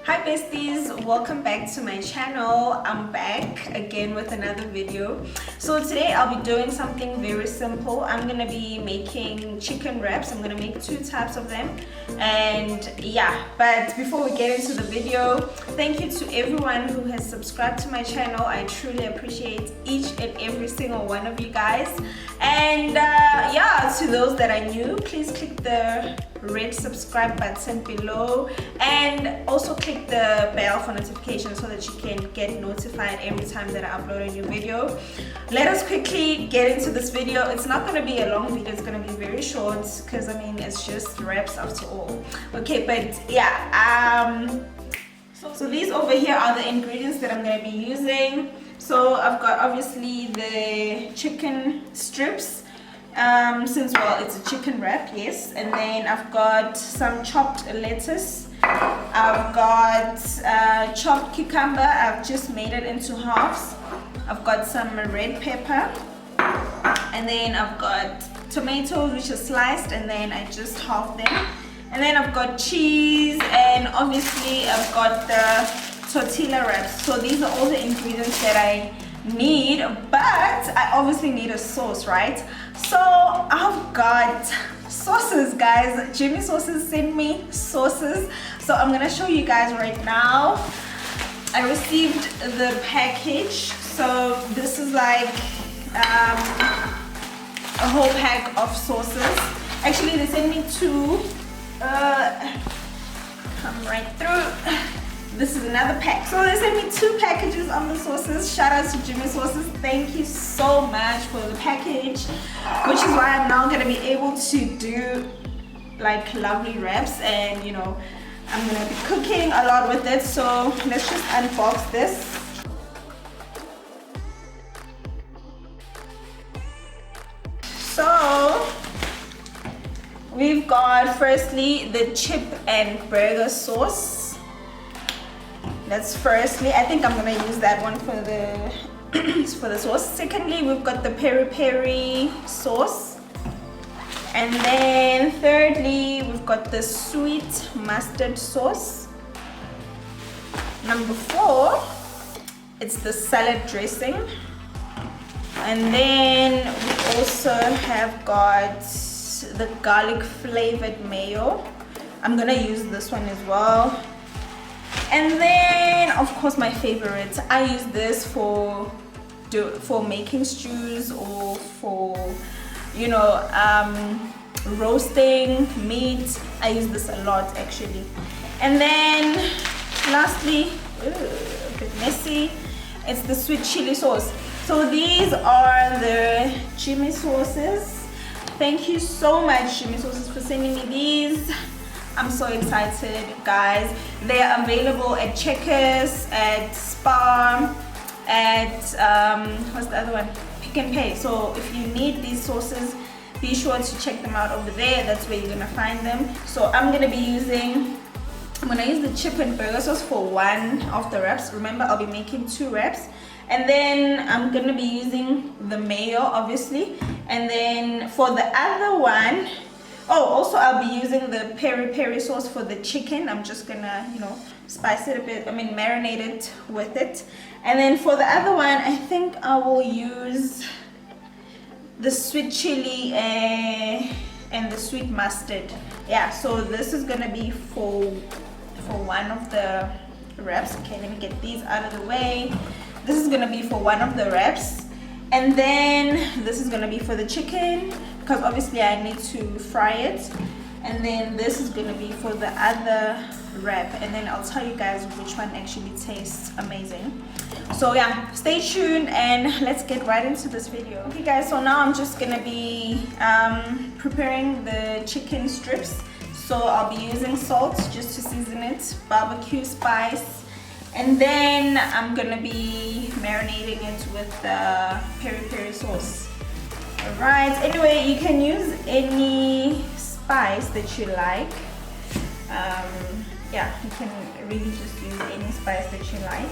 Hi besties, welcome back to my channel. I'm back again with another video. So today I'll be doing something very simple. I'm gonna be making chicken wraps. I'm gonna make two types of them, and yeah, but before we get into the video, thank you to everyone who has subscribed to my channel. I truly appreciate each and every single one of you guys, and yeah, to those that are new, please click the red subscribe button below and also click the bell for notifications so that you can get notified every time that I upload a new video. Let us quickly get into this video. It's not going to be a long video, it's going to be very short because I mean it's just wraps after all. Okay, but yeah, so these over here are the ingredients that I'm going to be using. So I've got obviously the chicken strips, since well it's a chicken wrap, yes, and then I've got some chopped lettuce, I've got chopped cucumber. I've just made it into halves. I've got some red pepper, and then I've got tomatoes which are sliced and then I just halved them, and then I've got cheese, and obviously I've got the tortilla wraps. So these are all the ingredients that I need, but I obviously need a sauce, right? So I've got sauces, guys. Jimmy Sauces sent me sauces, so I'm gonna show you guys right now. I received the package, so this is like a whole pack of sauces. Actually they sent me two. Come right through. This is another pack. So they sent me two packages of the sauces. Shout out to Jimmy Sauces. Thank you so much for the package, which is why I'm now gonna be able to do like lovely wraps, and you know, I'm gonna be cooking a lot with it. So let's just unbox this. So we've got firstly the chip and burger sauce. That's firstly, I think I'm gonna use that one for the for the sauce. Secondly, we've got the peri peri sauce, and then thirdly we've got the sweet mustard sauce. Number 4, it's the salad dressing, and then we also have got the garlic flavored mayo. I'm gonna use this one as well. And then of course my favorite, I use this for making stews or for, you know, roasting meat. I use this a lot actually. And then lastly, a bit messy, it's the sweet chili sauce. So these are the Jimmy Sauces. Thank you so much, Jimmy Sauces, for sending me these. I'm so excited, guys. They are available at Checkers, at Spar, at what's the other one? Pick and Pay. So if you need these sauces, be sure to check them out over there. That's where you're gonna find them. So I'm gonna use the chip and burger sauce for one of the wraps. Remember, I'll be making two wraps. And then I'm gonna be using the mayo, obviously. And then for the other one, oh, also I'll be using the peri peri sauce for the chicken. I'm just gonna, you know, spice it a bit, marinate it with it. And then for the other one, I think I will use the sweet chili and the sweet mustard. Yeah, so this is gonna be for one of the wraps. Okay, let me get these out of the way. This is gonna be for one of the wraps, and then this is gonna be for the chicken, because obviously I need to fry it, and then this is gonna be for the other wrap, and then I'll tell you guys which one actually tastes amazing. So yeah, stay tuned and let's get right into this video. Okay guys, so now I'm just gonna be preparing the chicken strips. So I'll be using salt just to season it, barbecue spice, and then I'm gonna be marinating it with the peri peri sauce. Alright, anyway, you can use any spice that you like. Yeah, you can really just use any spice that you like.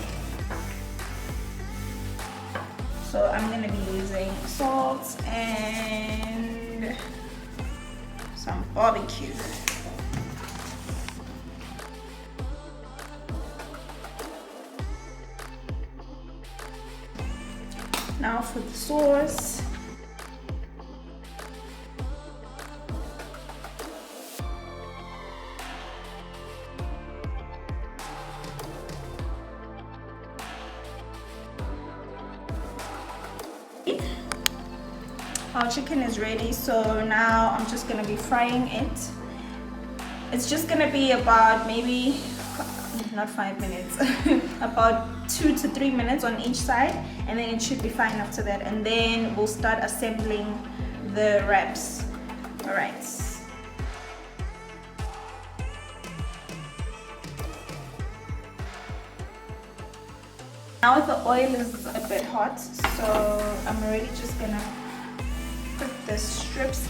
So I'm gonna be using salt and some barbecue. Now for the sauce. Our chicken is ready, so now I'm just gonna be frying it. It's just gonna be about maybe not 5 minutes, about 2 to 3 minutes on each side, and then it should be fine after that. And then we'll start assembling the wraps. All right. Now the oil is a bit hot, so I'm already just gonna put the strips.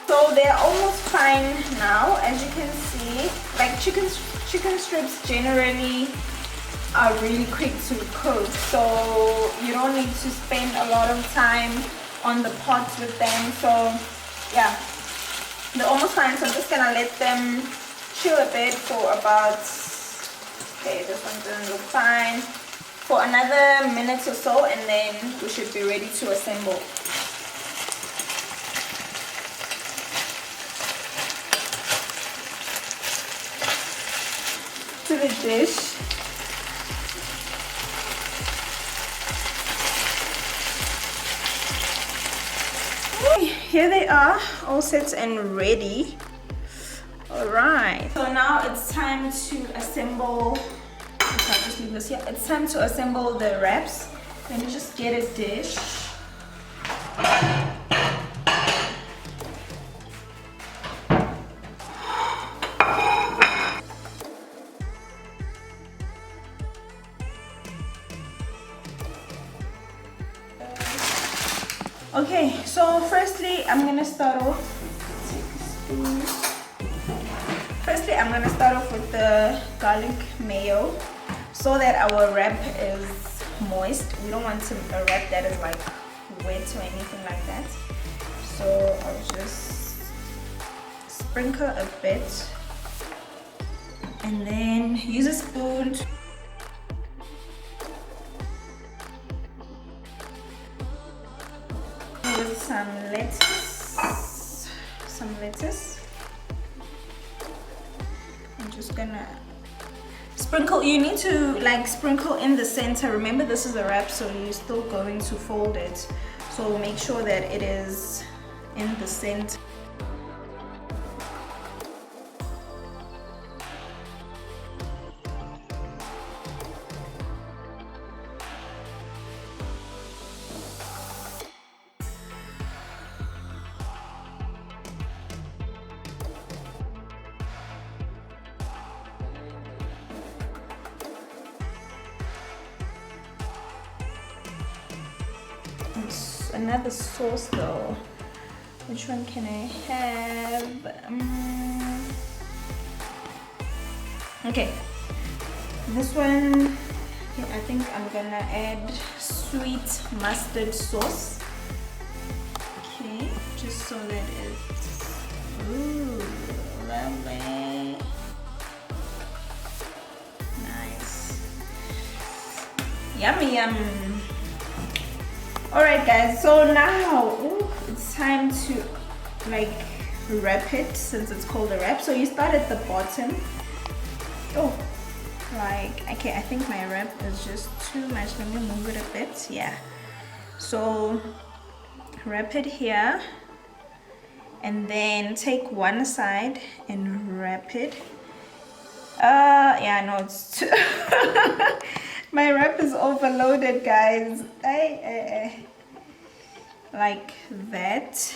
So they're almost fine now, as you can see. Like chicken strips generally are really quick to cook, so you don't need to spend a lot of time on the pots with them. So yeah, they're almost fine. So I'm just gonna let them chill a bit for about, okay, this one doesn't look fine, for another minute or so, and then we should be ready to assemble. To the dish. Here they are, all set and ready. All right, so now it's time to assemble. I'll just leave this here. It's time to assemble the wraps. Let me just get a dish. Okay, so firstly, I'm gonna start off. Firstly, I'm gonna start off with the garlic mayo, so that our wrap is moist. We don't want a wrap that is like wet or anything like that. So I'll just sprinkle a bit, and then use a spoon. With some lettuce. I'm just gonna sprinkle. You need to like sprinkle in the center. Remember, this is a wrap, so you're still going to fold it, so make sure that it is in the center. Another sauce though. Which one can I have? Okay, this one. Okay, I think I'm gonna add sweet mustard sauce. Okay, just so that it's lovely, nice, yummy, yum. Alright guys, so now it's time to like wrap it, since it's called a wrap. So you start at the bottom. Okay, I think my wrap is just too much. Let me move it a bit. Yeah, so wrap it here, and then take one side and wrap it. Yeah, no, it's too my wrap is overloaded, guys. Like that.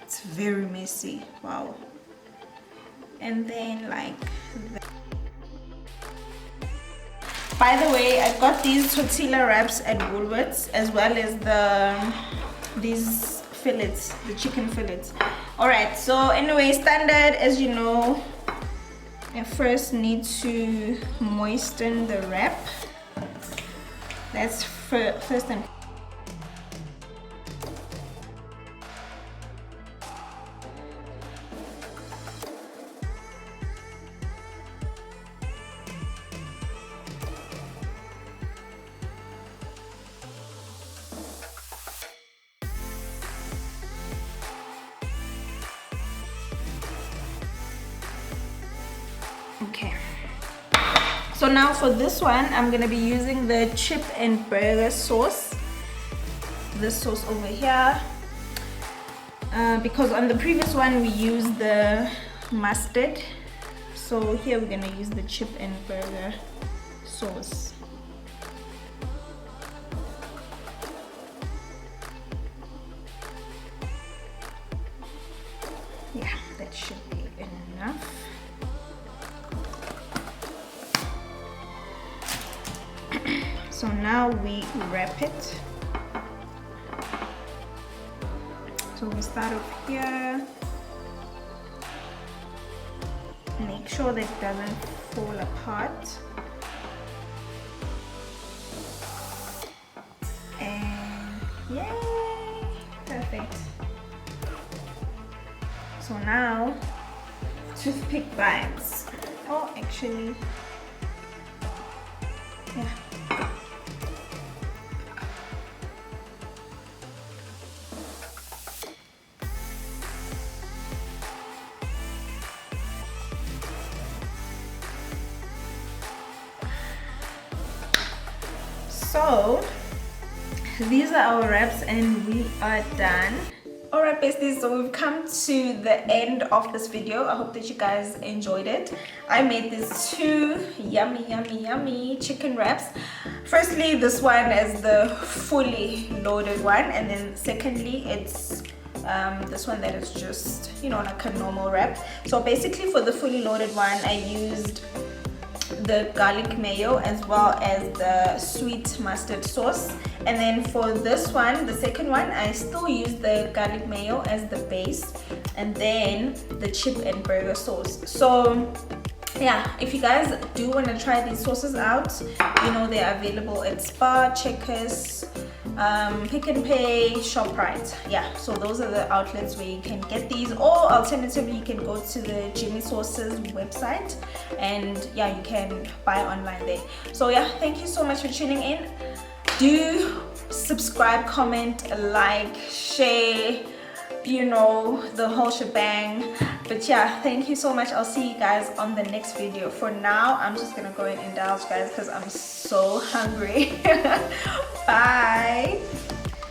It's very messy. Wow. And then like that. By the way, I got these tortilla wraps at Woolworths, as well as these fillets, the chicken fillets. All right, so anyway, standard, as you know, I first need to moisten the wrap. That's first and okay. So now for this one, I'm gonna be using the chip and burger sauce. This sauce over here, because on the previous one we used the mustard. So here we're gonna use the chip and burger sauce. Yeah, that should be enough. So now we wrap it. So we start off here. Make sure that it doesn't fall apart. And yay! Perfect. So now, toothpick bites. Oh, actually, yeah. So these are our wraps and we are done. Alright besties, so we've come to the end of this video. I hope that you guys enjoyed it. I made these two yummy chicken wraps. Firstly, this one is the fully loaded one, and then secondly it's this one that is just, you know, like a normal wrap. So basically for the fully loaded one I used the garlic mayo as well as the sweet mustard sauce, and then for this one, the second one, I still use the garlic mayo as the base and then the chip and burger sauce. So yeah, if you guys do want to try these sauces out, you know, they're available at Spar, Checkers, Pick n Pay, ShopRite. Yeah, so those are the outlets where you can get these, or alternatively you can go to the Jimmy Sauces website and yeah, you can buy online there. So yeah, thank you so much for tuning in. Do subscribe, comment, like, share, you know, the whole shebang. But yeah, thank you so much. I'll see you guys on the next video. For now, I'm just gonna go and indulge guys because I'm so hungry. Bye.